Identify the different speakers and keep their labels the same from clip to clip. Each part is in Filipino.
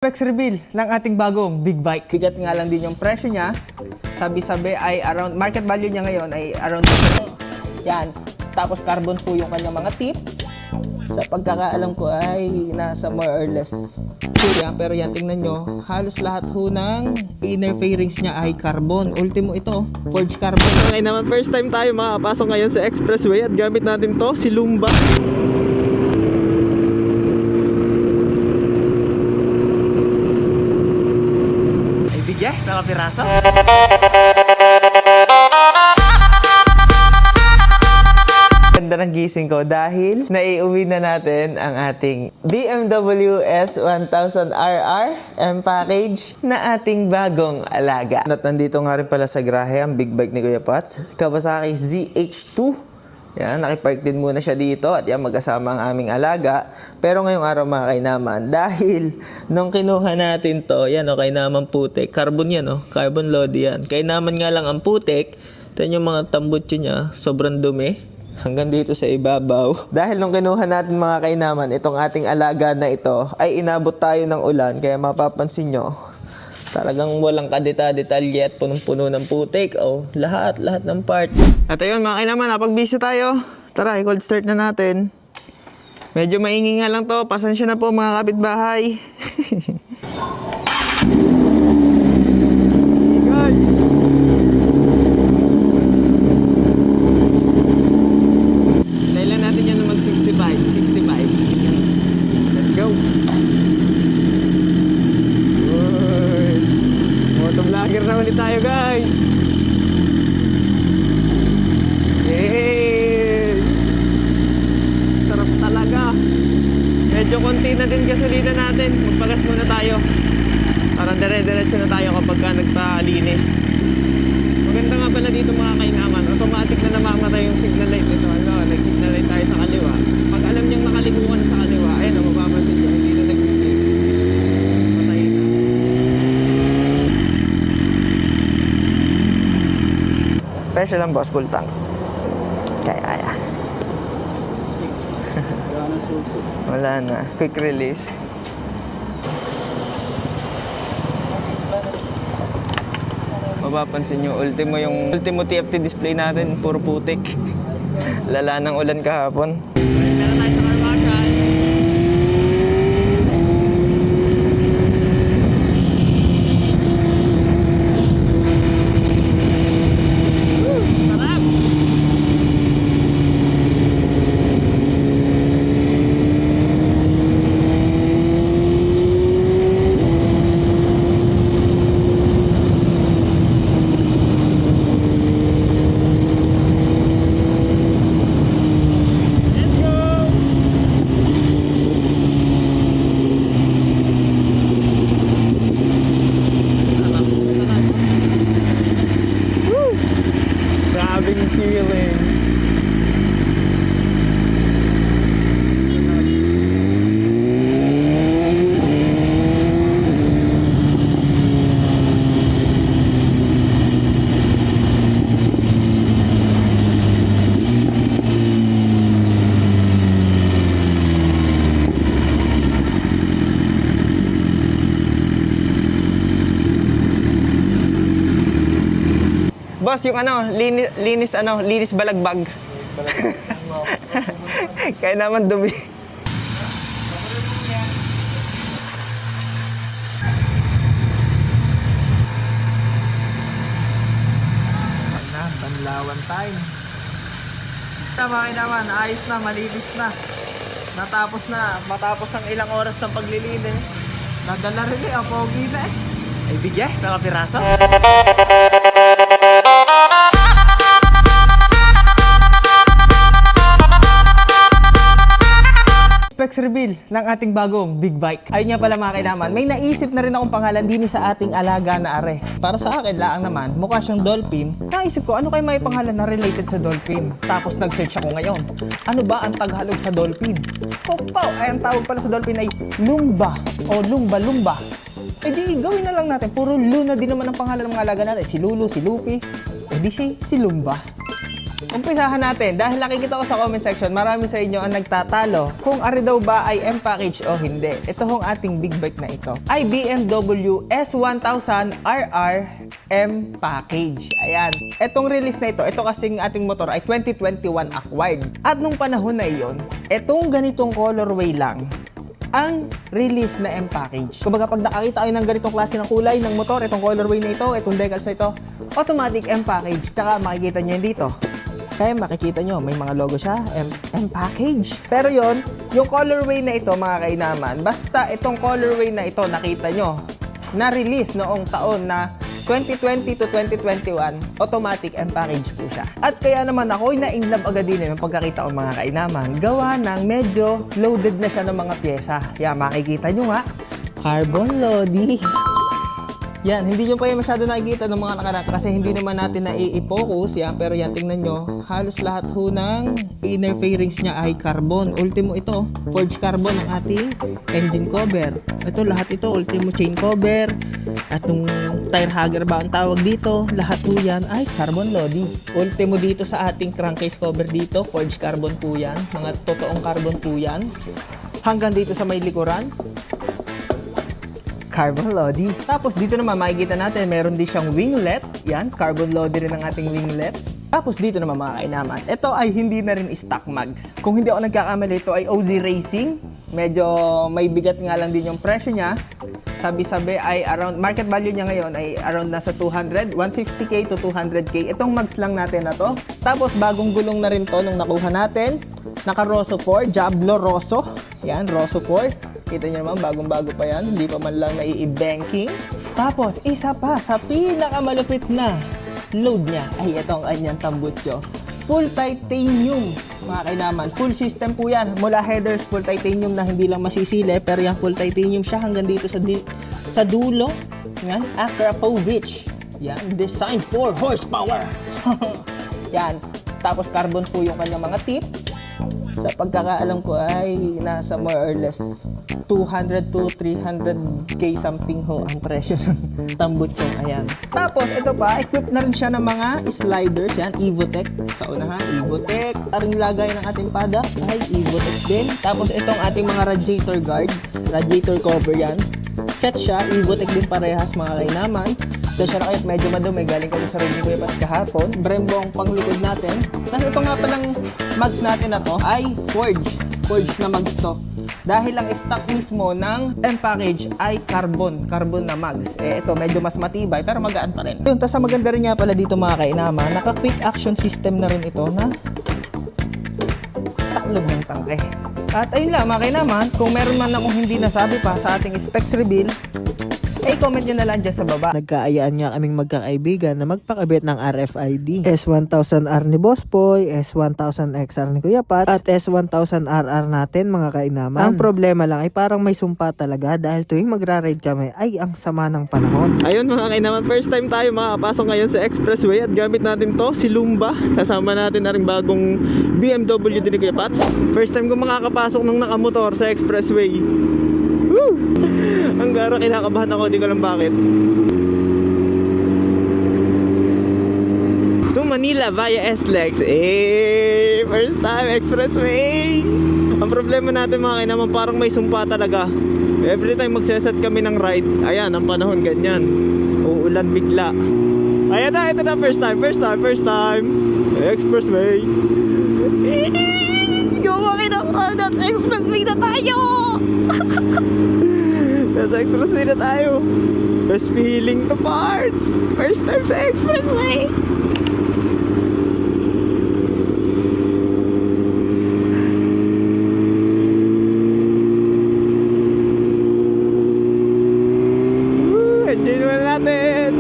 Speaker 1: Specs reveal ng ating bagong big bike. Bigat nga lang din yung presyo niya. Sabi-sabi ay around, market value niya ngayon ay around yan. Tapos carbon po yung kanyang mga tip. Sa pagkakaalam ko ay nasa more or less yan. Pero yan, tingnan nyo, halos lahat ho ng inner fairings niya ay carbon. Ultimo ito, forged carbon.
Speaker 2: Okay naman, first time tayo makapasok ngayon sa expressway at gamit natin to, si Lumba.
Speaker 1: Ay bigya, nakapiraso. Ganda ng gising ko dahil naiuwi na natin ang ating BMW S1000RR M-Package na ating bagong alaga. At nandito nga rin pala sa garahe ang big bike ni Kuya Pots, Kawasaki ZH2. Yan, nakipark din muna siya dito at yan, magkasama ang aming alaga. Pero ngayong araw mga kainaman, dahil nung kinuha natin to, yan o, kainaman putik. Carbon yan o, carbon load yan. Kainaman nga lang ang putik. Ito yung mga tambutso niya, sobrang dumi. Hanggang dito sa ibabaw. Dahil nung kinuha natin mga kainaman, itong ating alaga na ito, ay inabot tayo ng ulan. Kaya mapapansin nyo, talagang walang kadeta-detalye at punong-puno ng putik. O, lahat ng part.
Speaker 2: At ayun mga kainaman, napag-busy tayo. Tara, i-cold start na natin. Medyo maingay nga lang to. Pasensya na po mga kapitbahay. Dahil natin yan na mag 65. Let's go. Uy, motovlogger na ulit tayo guys. Yay! Sarap talaga. Medyo konti na din gasolina natin. Magpagas muna tayo. Para dire-diretso na tayo kapag ka nagpalinis. Maganda nga pala dito mga kainaman. Automatic na namamatay yung signal light nito. Nag-signal light tayo sa kaliwa. Pag alam niyang nakaliguan sa kaliwa, ayun, mapapansin nyo, hindi na nag-flip. Patay na.
Speaker 1: Special ang boss, full tank. Kaya. Wala na. Quick release. Mapapansin nyo, ultimo TFT display natin, puro putik. Lala ng ulan kahapon.
Speaker 2: Meron tayo sa Carmachan. Sarap!
Speaker 1: Grabing feelings.
Speaker 2: Boss, yung linis balagbag. Kaya naman dumi.
Speaker 1: Banlawan time. Tama naman, ayos na, malinis na. Matapos ang ilang oras ng paglilinis. Nadala rin ang pogi na
Speaker 2: Ay bigya, nakapiraso.
Speaker 1: Specs reveal ng ating bagong big bike. Ayun nga pala mga kainaman, may naisip na rin akong pangalan din sa ating alaga na are. Para sa akin lang naman, mukha siyang dolphin. Naisip ko, ano kayo may pangalan na related sa dolphin? Tapos nag-search ako ngayon. Ano ba ang Tagalog sa dolphin? Pow! Ay, ang tawag pala sa dolphin ay Lumba o Lumba. Eh di, gawin na lang natin. Puro Luna din naman ang pangalan ng mga alaga natin. Si Lulu, si Lupi. Eh di siya, si Lumba. Umpisahan natin. Dahil nakikita ko sa comment section, marami sa inyo ang nagtatalo kung ari daw ba ay M-Package o hindi. Ito hong ating big bike na ito ay BMW S1000 RR M-Package. Ayan. Itong release na ito kasing ating motor ay 2021 acquired. At nung panahon na iyon, itong ganitong colorway lang ang release na M-Package. Kumbaga pag nakakita kayo ng ganitong klase ng kulay ng motor, itong colorway na ito, itong decals na ito, automatic M-Package. Tsaka makikita nyo yan dito. Kaya makikita nyo, may mga logo siya, M-Package. Pero yon, yung colorway na ito mga kainaman, basta itong colorway na ito nakita nyo, na-release noong taon na 2020 to 2021, automatic M-Package po siya. At kaya naman ako'y na-inlove agad din ng pagkakita ko mga kainaman, gawa ng medyo loaded na siya ng mga pyesa. Yan, makikita nyo nga, carbon lodi. Yan, hindi nyo pa yan masyado nakikita ng mga nakaraan kasi hindi naman natin na-i-focus yan. Pero yan, tingnan nyo, halos lahat ho ng inner fairings niya ay carbon. Ultimo ito, forged carbon ang ating engine cover. Ito, lahat ito, ultimo chain cover. At yung tire hugger ba ang tawag dito, lahat ho yan ay carbon lodi. Ultimo dito sa ating crankcase cover dito, forged carbon po yan. Mga totoong carbon po yan. Hanggang dito sa may likuran, carbon lodi. Tapos dito naman makikita natin meron din siyang winglet. Yan, carbon lodi rin ang ating winglet. Tapos dito naman mga kainaman, ito ay hindi na rin stock mags. Kung hindi ako nagkakamali, ito ay OZ Racing. Medyo may bigat nga lang din yung presyo niya. Sabi-sabi ay around, market value niya ngayon ay around nasa 150k to 200k. Itong mags lang natin na to. Tapos bagong gulong na rin to nung nakuha natin. Naka Rosso 4, Diablo Rosso. Yan, Rosso 4. Kita nyo naman, bagong-bago pa yan. Hindi pa man lang nai-banking. Tapos, isa pa sa pinakamalupit na load niya ay ito ang kanyang tambutso. Full titanium, mga kainaman. Full system po yan. Mula headers, full titanium na hindi lang masisili. Pero yan, full titanium siya hanggang dito sa dulo. Yan, Akrapovic. Yan, designed for horsepower. Yan. Tapos, carbon po yung kanyang mga tip. Sa pagkakaalam ko ay nasa more or less 200 to 300k something ho ang presyo ng tambutso. Ayan. Tapos ito pa, equipped na rin siya ng mga sliders. Yan, Evotech. Sa unahan, Evotech. Aring lagay ng ating pada ay Evotech din. Tapos itong ating mga radiator guard, radiator cover yan. Set siya, Evotech din parehas mga kainaman. So siya na kayo medyo madumi, galing kami sa Red Kuya Pas kahapon. Brembo ang panglikod natin. Tapos ito nga palang mags natin na to ay forged na mags to. Dahil ang stock mismo ng M-Package ay carbon na mags. Ito medyo mas matibay pero magaan pa rin. Tapos ang maganda rin nga pala dito mga kainama, naka quick action system na rin ito na taklob ng tangke. At ayun lang mga kainaman, kung meron man akong hindi nasabi pa sa ating specs reveal, comment nyo na lang dyan sa baba. Nagkaayaan nga kaming magkakaibigan na magpakabit ng RFID. S1000R ni Boss Boy, S1000XR ni Kuya Pat, at S1000RR natin mga kainaman. Ang problema lang ay parang may sumpa talaga dahil tuwing magra-ride kami ay ang sama ng panahon. Ayun mga kainaman, first time tayo makapasok ngayon sa expressway at gamit natin to, si Lumba. Kasama natin na rin bagong BMW din ni Kuya Pat. First time ko makakapasok ng nakamotor sa expressway. Woo! Ang gara, kinakabahan ako, di ko alam bakit. To Manila via SLEX. First time expressway. Ang problema natin mga kainaman, parang may sumpa talaga. Every time magseset kami ng ride, ayan, ang panahon ganyan. Uulan bigla. Ayan na, ito na, first time. Expressway. Gawin ako, nasa expressway na tayo. Nasa expressway na tayo. Best feeling to parts. First time sa expressway. Enjoy naman natin.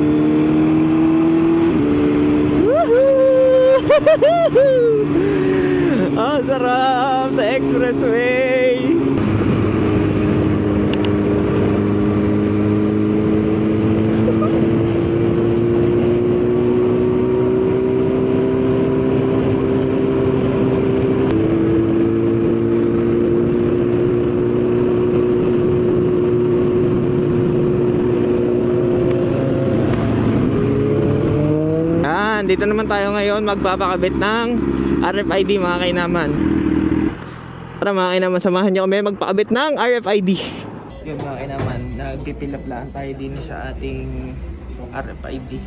Speaker 1: Ang sarap sa expressway.
Speaker 2: dito naman tayo ngayon magpapakabit ng RFID mga kainaman. Para mga kainaman, samahan nyo kami magpakabit ng RFID. Yun mga kainaman, nagpipilap lang tayo din sa ating RFID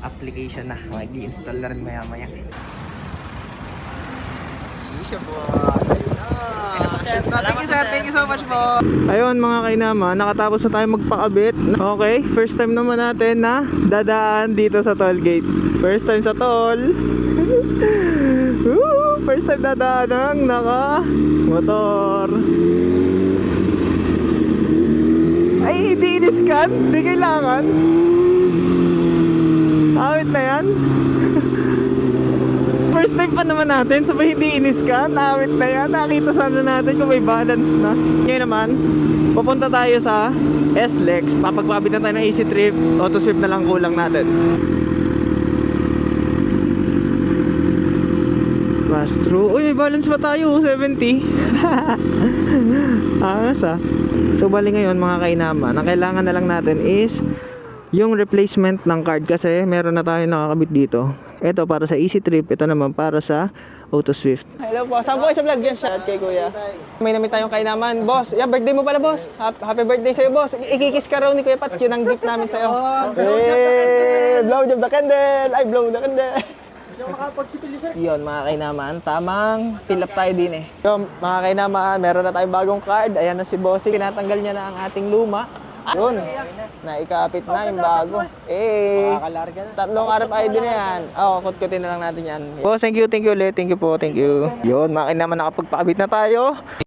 Speaker 2: application na. Mag-i-install na rin maya maya. Thank you so much po. Ayun mga kainama, nakatapos na tayo magpakabit. Okay, first time naman natin na dadaan dito sa toll gate. First time sa toll. Woo! First time dadaan ng naka motor. Ay, hindi in-scan? Hindi kailangan? Awit na yan? First time pa naman natin, sabay hindi in-scan. Awit na yan. Nakita sana natin kung may balance na. Ngayon naman, pupunta tayo sa SLEX. Papagpapit na tayo ng Easy Trip. Auto sweep na lang kulang natin. Pass through. Uy, may balance pa tayo. 70. Angas ah. So bali ngayon mga kainama, ang kailangan na lang natin is yung replacement ng card kasi meron na tayo nakakabit dito. Ito para sa Easy Trip, ito naman para sa Auto Swift. Hello po, saan po kayo sa vlog dyan? Shout kay kuya. May namit tayong kainaman. Boss, yeah, birthday mo pala boss. Happy birthday sa'yo boss. Ikikis ka raw ni Kuya Pats, yun ang gift namin sa'yo. Hey, blow the candle. Ay, blow the candle. Yun mga kainaman, tamang fill up tayo din eh. So mga kainaman, meron na tayong bagong card. Ayan na si Bossy, tinatanggal niya na ang ating luma. Yun, naikapit na yung bago. Eh, tatlong RFID na yan. Kutkutin na lang natin yan. Oh, thank you ulit. Thank you po, thank you. Yun, mga kainaman, nakapagpakabit na tayo.